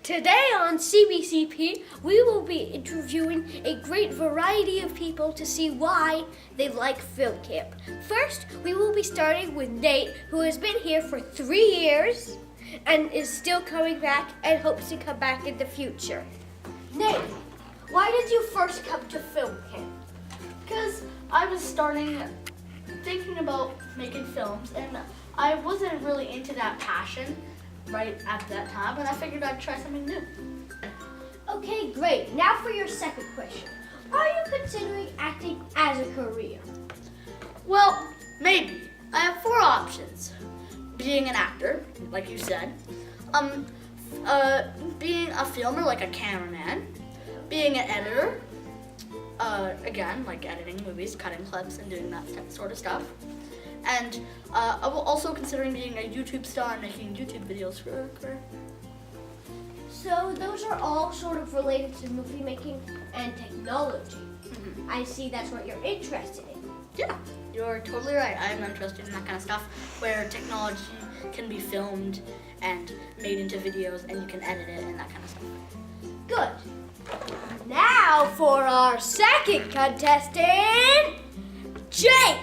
Today on CBCP, we will be interviewing a great variety of people to see why they like film camp. First, we will be starting with Nate, who has been here for 3 years and is still coming back and hopes to come back in the future. Nate, why did you first come to film camp? Because I was thinking about making films, and I wasn't really into that passion right at that time, and I figured I'd try something new. Okay, great. Now for your second question. Are you considering acting as a career? Well, maybe. I have 4 options. Being an actor, like you said, being a filmer, like a cameraman, being an editor, again, like editing movies, cutting clips, and doing that sort of stuff. And I'm also considering being a YouTube star and making YouTube videos for a career. So those are all sort of related to movie making and technology. Mm-hmm. I see that's what you're interested in. Yeah, you're totally right. I'm interested in that kind of stuff where technology can be filmed and made into videos and you can edit it and that kind of stuff. Good. Now for our second contestant, Jake.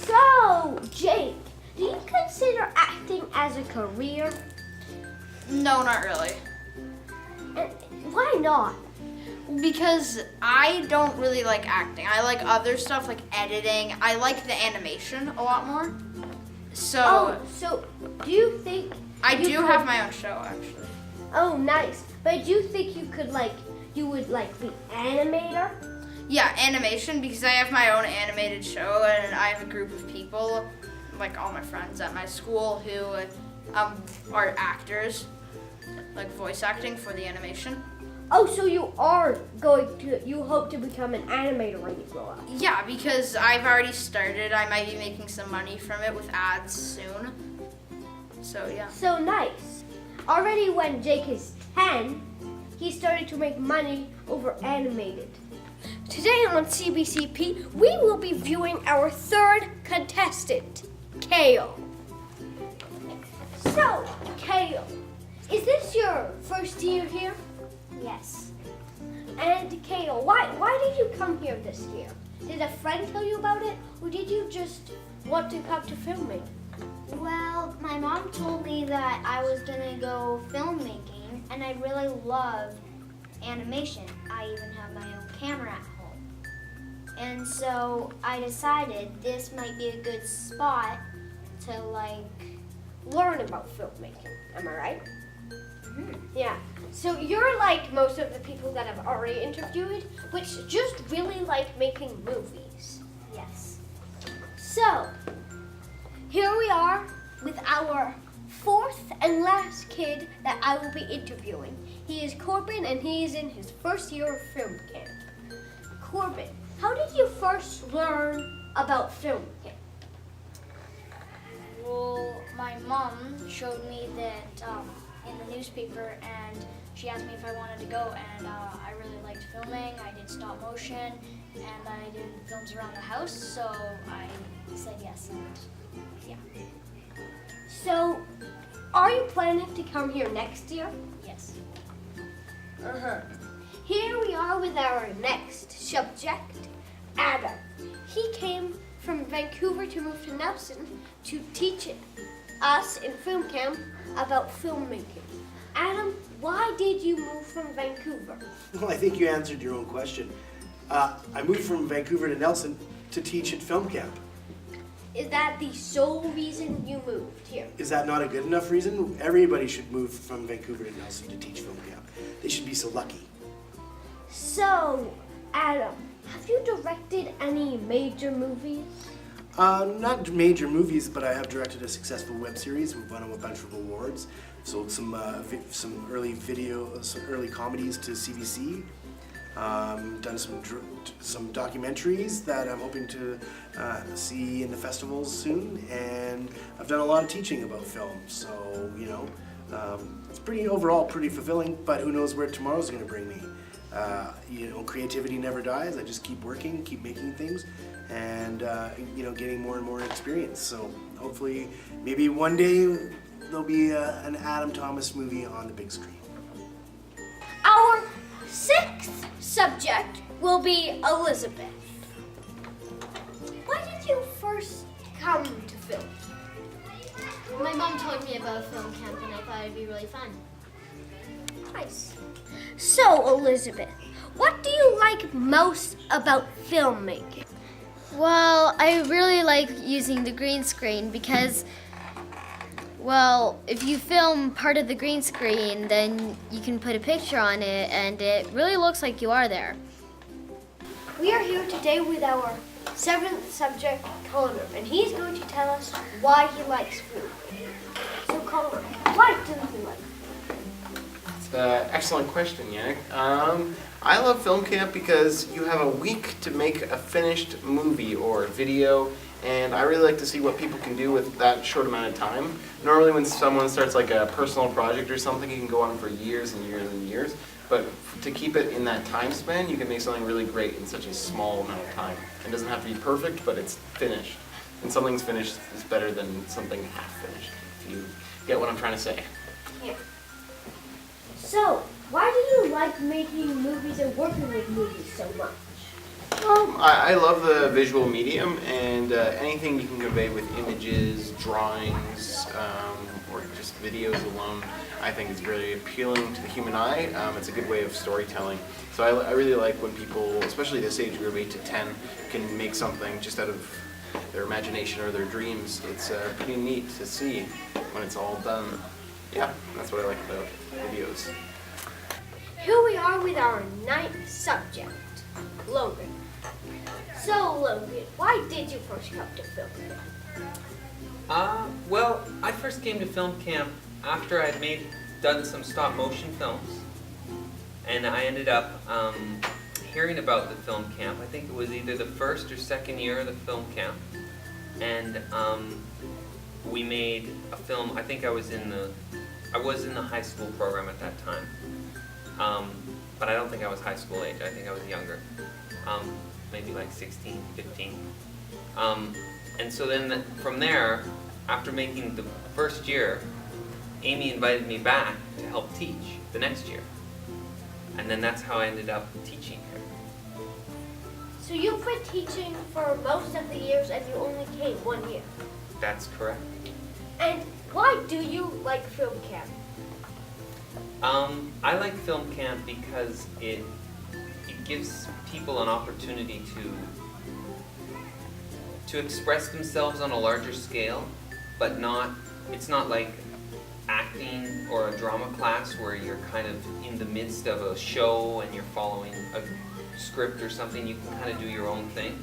So, Jake, do you consider acting as a career? No, not really. And why not? Because I don't really like acting. I like other stuff like editing. I like the animation a lot more. So So do you think I you do could- have my own show actually. Oh, nice. But do you think you would be animator? Yeah, animation because I have my own animated show and I have a group of people, like all my friends at my school who are actors, like voice acting for the animation. Oh, so you hope to become an animator when you grow up? Yeah, because I've already started. I might be making some money from it with ads soon. So yeah. So nice. Already when Jake is 10, he started to make money over animated. Today on CBCP, we will be viewing our third contestant, Kale. So, Kale, is this your first year here? Yes. And Kale, why did you come here this year? Did a friend tell you about it, or did you just want to come to filming? Well, my mom told me that I was gonna go filmmaking, and I really love animation. I even have my own camera at home. And so I decided this might be a good spot to Learn about filmmaking, am I right? Mhm. Yeah. So you're like most of the people that I've already interviewed, which just really like making movies. Yes. So, here we are with our 4th and last kid that I will be interviewing. He is Corbin and he is in his first year of film camp. Corbin, how did you first learn about film camp? Well, my mom showed me that in the newspaper, and she asked me if I wanted to go, and I really liked filming. I did stop motion, and I did films around the house, so I said yes, and yeah, So, are you planning to come here next year? yes. Uh-huh. Here we are with our next subject, Adam. He came from Vancouver to move to Nelson to teach us in film camp about filmmaking. Adam, why did you move from Vancouver? Well, I think you answered your own question. I moved from Vancouver to Nelson to teach at film camp. Is that the sole reason you moved here? Is that not a good enough reason? Everybody should move from Vancouver to Nelson to teach film camp. They should be so lucky. So, Adam, have you directed any major movies? Not major movies, but I have directed a successful web series. We've won a bunch of awards. Sold some early comedies to CBC. Done some documentaries that I'm hoping to see in the festivals soon, and I've done a lot of teaching about film. So it's overall pretty fulfilling. But who knows where tomorrow's going to bring me? Creativity never dies. I just keep working, keep making things, and getting more and more experience. So hopefully, maybe one day there'll be an Adam Thomas movie on the big screen. sixth subject will be Elizabeth. Why did you first come to film? My mom told me about film camp and I thought it'd be really fun. Nice. So, Elizabeth, what do you like most about filmmaking? Well, I really like using the green screen because, well, if you film part of the green screen, then you can put a picture on it and it really looks like you are there. We are here today with our seventh subject, Connor, and he's going to tell us why he likes food. So, Connor, why do you like food? Excellent question, Yannick. I love film camp because you have a week to make a finished movie or video, and I really like to see what people can do with that short amount of time. Normally when someone starts like a personal project or something, it can go on for years and years and years, but to keep it in that time span, you can make something really great in such a small amount of time. It doesn't have to be perfect, but it's finished. And something's finished is better than something half finished, if you get what I'm trying to say. Yeah. So, why do you like making movies and working with movies so much? I love the visual medium, and anything you can convey with images, drawings, or just videos alone, I think is really appealing to the human eye. It's a good way of storytelling. So I really like when people, especially this age group, 8 to 10, can make something just out of their imagination or their dreams. It's pretty neat to see when it's all done. Yeah, that's what I like about videos. Here we are with our ninth subject, Logan. So, Logan, why did you first come to film? Well, I first came to film camp after I'd done some stop motion films, and I ended up hearing about the film camp. I think it was either the first or second year of the film camp, and we made a film. I think I was in the high school program at that time, but I don't think I was high school age. I think I was younger, maybe like 16, 15. And so then from there, after making the first year, Amy invited me back to help teach the next year. And then that's how I ended up teaching here. So you've been teaching for most of the years and you only came 1 year. That's correct. And why do you like film camp? I like film camp because it gives people an opportunity to express themselves on a larger scale, but it's not like acting or a drama class where you're kind of in the midst of a show and you're following a script or something. You can kind of do your own thing.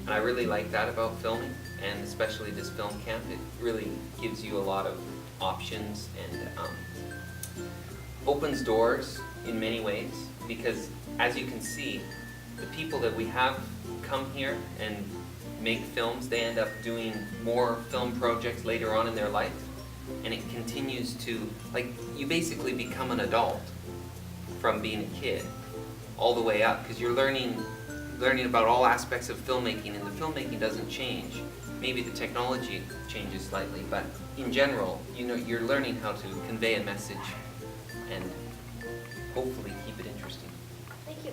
And I really like that about filming, and especially this film camp. It really gives you a lot of options and opens doors in many ways, because as you can see, the people that we have come here and make films, they end up doing more film projects later on in their life, and it continues to, like, you basically become an adult from being a kid all the way up, because you're learning about all aspects of filmmaking, and the filmmaking doesn't change. Maybe the technology changes slightly, but in general, you're learning how to convey a message and hopefully keep it interesting. Thank you.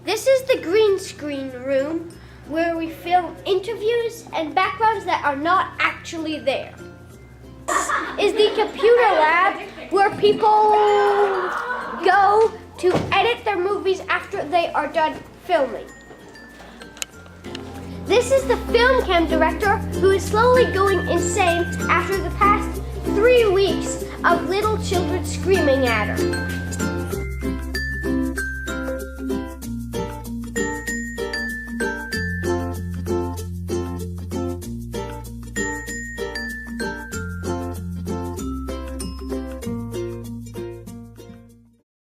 This is the green screen room where we film interviews and backgrounds that are not actually there. This is the computer lab where people go to edit their movies after they are done filming. This is the film cam director who is slowly going insane after the past 3 weeks of little children screaming at her.